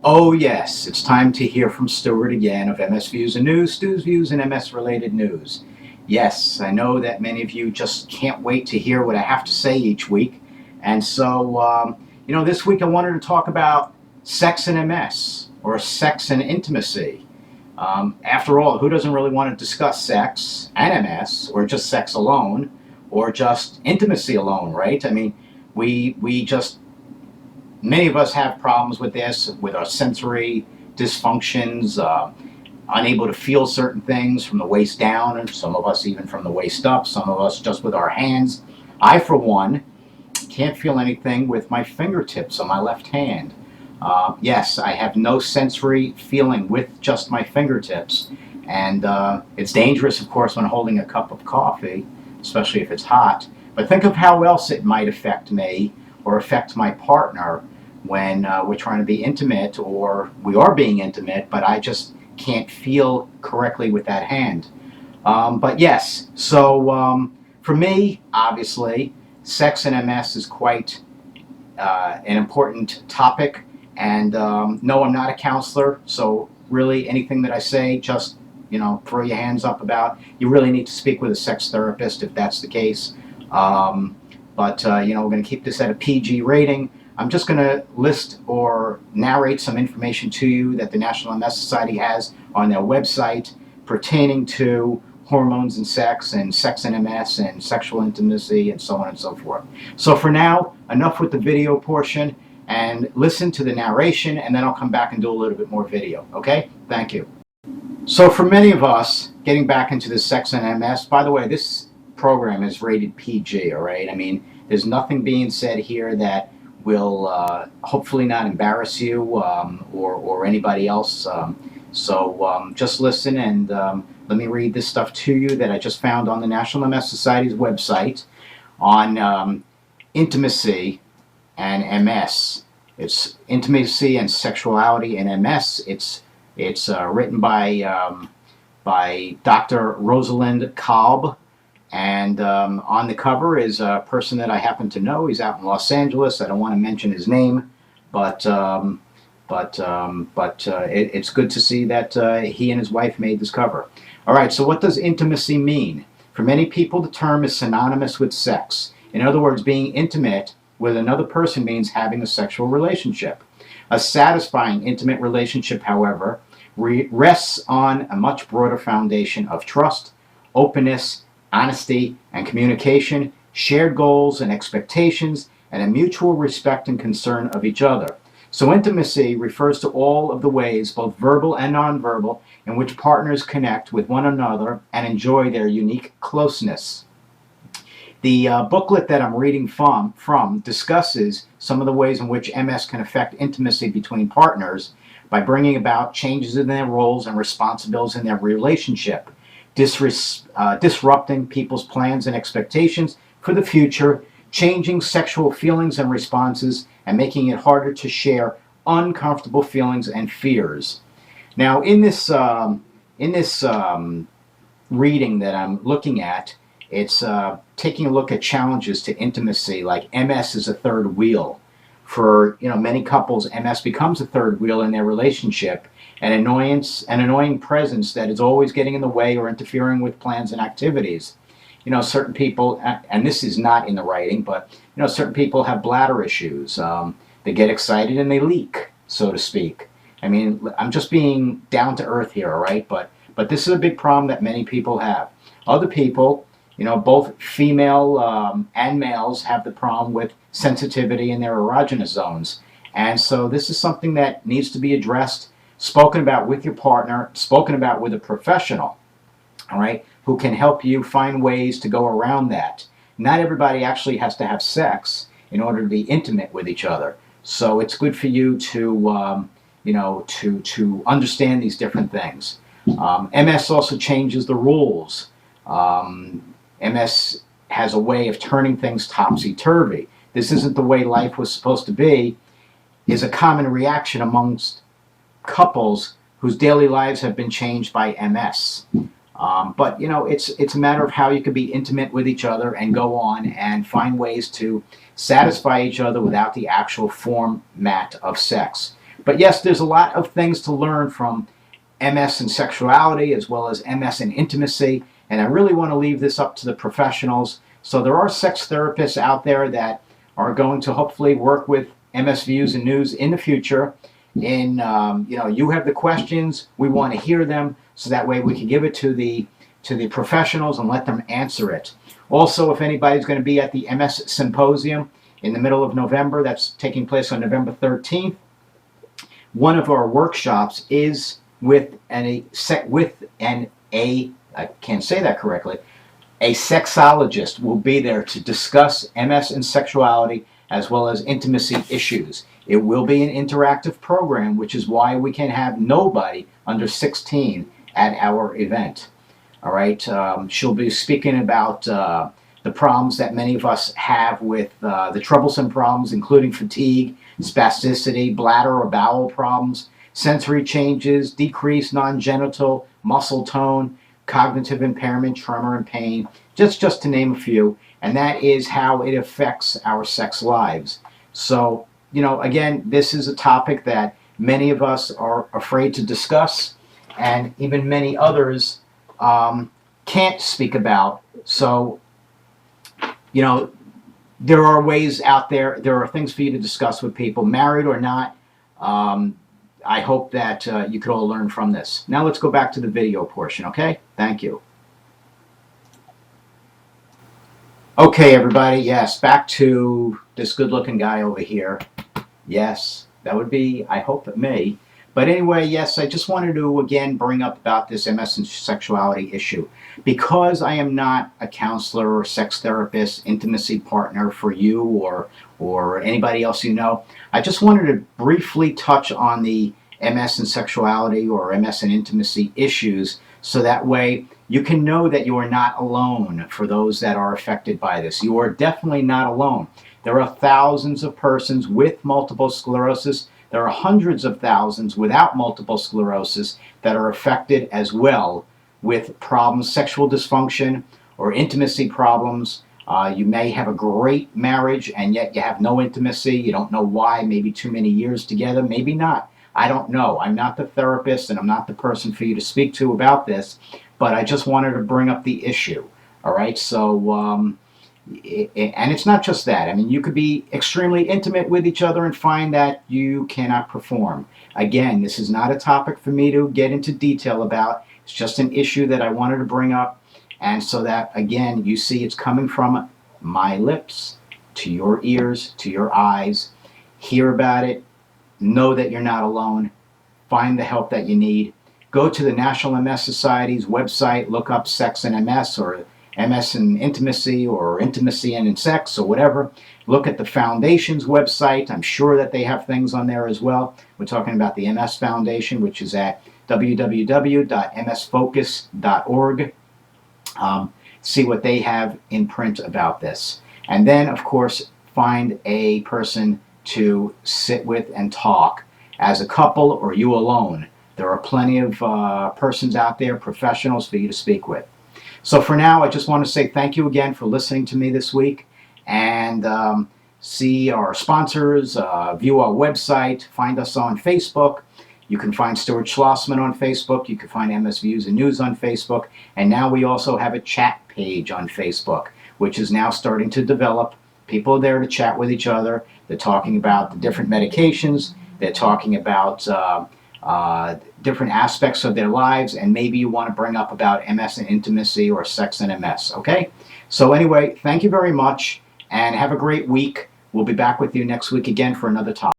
Oh yes, it's time to hear from Stuart again of MS Views and News, Stu's Views and MS related news. Yes, I know that many of you just can't wait to hear what I have to say each week. And so, this week I wanted to talk about sex and MS, or sex and intimacy. After all, who doesn't really want to discuss sex and MS, or just sex alone, or just intimacy alone, right? I mean, we just many of us have problems with this, with our sensory dysfunctions, unable to feel certain things from the waist down, and some of us even from the waist up, some of us just with our hands. I, for one, can't feel anything with my fingertips on my left hand. Yes, I have no sensory feeling with just my fingertips. And it's dangerous, of course, when holding a cup of coffee, especially if it's hot. But think of how else it might affect me or affect my partner when we're trying to be intimate, or we are being intimate, but I just can't feel correctly with that hand. But yes, so for me, obviously, sex and MS is quite an important topic. And no, I'm not a counselor, so really anything that I say, just throw your hands up about. You really need to speak with a sex therapist if that's the case. But we're going to keep this at a PG rating. I'm just going to list or narrate some information to you that the National MS Society has on their website pertaining to hormones and sex and MS and sexual intimacy and so on and so forth. So for now, enough with the video portion, and listen to the narration, and then I'll come back and do a little bit more video. Okay? Thank you. So for many of us, getting back into the sex and MS, by the way, this program is rated PG, all right? I mean, there's nothing being said here that will hopefully not embarrass you or anybody else. So just listen, and let me read this stuff to you that I just found on the National MS Society's website on intimacy and MS. It's intimacy and sexuality in MS. It's written by Dr. Rosalind Kalb, and on the cover is a person that I happen to know. He's out in Los Angeles. I don't want to mention his name, but it's good to see that he and his wife made this cover. All right, so what does intimacy mean? For many people, the term is synonymous with sex. In other words, being intimate with another person means having a sexual relationship. A satisfying intimate relationship, however, rests on a much broader foundation of trust, openness, honesty, and communication, shared goals and expectations, and a mutual respect and concern of each other. So intimacy refers to all of the ways, both verbal and nonverbal, in which partners connect with one another and enjoy their unique closeness. The booklet that I'm reading from discusses some of the ways in which MS can affect intimacy between partners by bringing about changes in their roles and responsibilities in their relationship, disrupting people's plans and expectations for the future, changing sexual feelings and responses, and making it harder to share uncomfortable feelings and fears. Now, in this reading that I'm looking at, it's taking a look at challenges to intimacy, like MS is a third wheel. For many couples, MS becomes a third wheel in their relationship, an annoying presence that is always getting in the way or interfering with plans and activities. Certain people, and this is not in the writing, but certain people have bladder issues. They get excited and they leak, so to speak. I mean, I'm just being down to earth here, all right? But this is a big problem that many people have. Other people, both female and males, have the problem with sensitivity in their erogenous zones. And so this is something that needs to be addressed, spoken about with your partner, spoken about with a professional, all right, who can help you find ways to go around that. Not everybody actually has to have sex in order to be intimate with each other. So it's good for you to, to understand these different things. MS also changes the rules. MS has a way of turning things topsy-turvy. This isn't the way life was supposed to be, is a common reaction amongst couples whose daily lives have been changed by MS. But it's a matter of how you can be intimate with each other and go on and find ways to satisfy each other without the actual format of sex. But yes, there's a lot of things to learn from MS and sexuality as well as MS and intimacy, and I really want to leave this up to the professionals. So there are sex therapists out there that are going to hopefully work with MS Views and News in the future. You have the questions, we want to hear them, so that way we can give it to the professionals and let them answer it. Also, if anybody's going to be at the MS Symposium in the middle of November, that's taking place on November 13th, one of our workshops is with I can't say that correctly, a sexologist will be there to discuss MS and sexuality as well as intimacy issues. It will be an interactive program, which is why we can have nobody under 16 at our event. All right, she'll be speaking about the problems that many of us have with the troublesome problems, including fatigue, spasticity, bladder or bowel problems, sensory changes, decreased non-genital muscle tone, cognitive impairment, tremor, and pain, just to name a few. And that is how it affects our sex lives. So, again, this is a topic that many of us are afraid to discuss, and even many others can't speak about. So, there are ways out there. There are things for you to discuss with people, married or not. I hope that you could all learn from this. Now let's go back to the video portion, okay? Thank you. Okay, everybody, yes, back to this good-looking guy over here. Yes, that would be, I hope, me. But anyway, yes, I just wanted to, again, bring up about this MS and sexuality issue. Because I am not a counselor or sex therapist, intimacy partner for you or anybody else you know, I just wanted to briefly touch on the MS and sexuality or MS and intimacy issues, so that way you can know that you are not alone. For those that are affected by this, you are definitely not alone. There are thousands of persons with multiple sclerosis. There are hundreds of thousands without multiple sclerosis that are affected as well with problems, sexual dysfunction or intimacy problems. You may have a great marriage and yet you have no intimacy. You don't know why. Maybe too many years together, maybe not. I don't know. I'm not the therapist and I'm not the person for you to speak to about this, but I just wanted to bring up the issue. All right, so and it's not just that. I mean, you could be extremely intimate with each other and find that you cannot perform. Again, this is not a topic for me to get into detail about. It's just an issue that I wanted to bring up, and so that, again, you see it's coming from my lips to your ears, to your eyes. Hear about it. Know that you're not alone. Find the help that you need. Go to the National MS Society's website, look up Sex and MS or MS and Intimacy or Intimacy and Sex or whatever. Look at the Foundation's website. I'm sure that they have things on there as well. We're talking about the MS Foundation, which is at www.msfocus.org. See what they have in print about this. And then, of course, find a person to sit with and talk as a couple or you alone. There are plenty of persons out there, professionals for you to speak with. So for now, I just want to say thank you again for listening to me this week, and see our sponsors, view our website, find us on Facebook. You can find Stuart Schlossman on Facebook. You can find MS Views and News on Facebook. And now we also have a chat page on Facebook, which is now starting to develop. People are there to chat with each other. They're talking about the different medications. They're talking about different aspects of their lives, and maybe you want to bring up about MS and intimacy or sex and MS, okay? So anyway, thank you very much, and have a great week. We'll be back with you next week again for another topic.